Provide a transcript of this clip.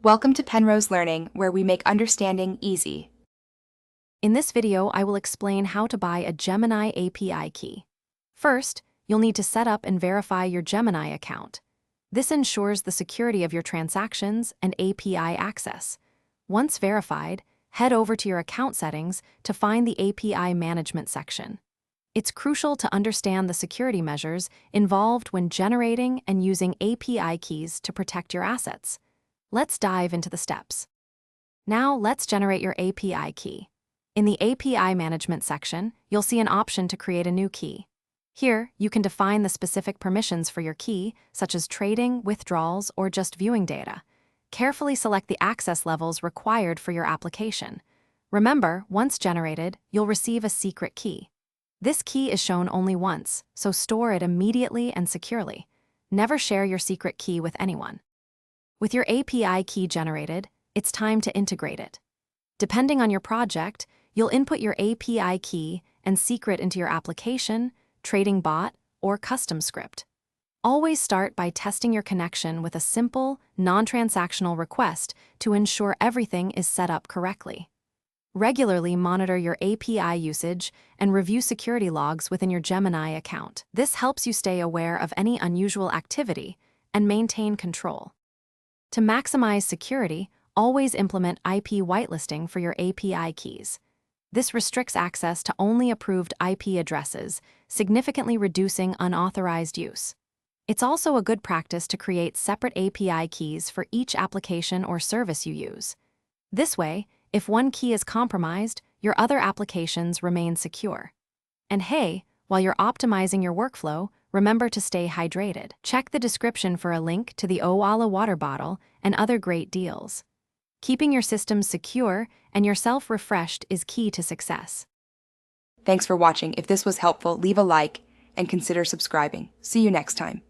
Welcome to Penrose Learning, where we make understanding easy. In this video, I will explain how to buy a Gemini API key. First, you'll need to set up and verify your Gemini account. This ensures the security of your transactions and API access. Once verified, head over to your account settings to find the API management section. It's crucial to understand the security measures involved when generating and using API keys to protect your assets. Let's dive into the steps. Now, let's generate your API key. In the API management section, you'll see an option to create a new key. Here, you can define the specific permissions for your key, such as trading, withdrawals, or just viewing data. Carefully select the access levels required for your application. Remember, once generated, you'll receive a secret key. This key is shown only once, so store it immediately and securely. Never share your secret key with anyone. With your API key generated, it's time to integrate it. Depending on your project, you'll input your API key and secret into your application, trading bot, or custom script. Always start by testing your connection with a simple, non-transactional request to ensure everything is set up correctly. Regularly monitor your API usage and review security logs within your Gemini account. This helps you stay aware of any unusual activity and maintain control. To maximize security, always implement IP whitelisting for your API keys. This restricts access to only approved IP addresses, significantly reducing unauthorized use. It's also a good practice to create separate API keys for each application or service you use. This way, if one key is compromised, your other applications remain secure. And hey, while you're optimizing your workflow, remember to stay hydrated. Check the description for a link to the Owala water bottle and other great deals. Keeping your systems secure and yourself refreshed is key to success. Thanks for watching. If this was helpful, leave a like and consider subscribing. See you next time.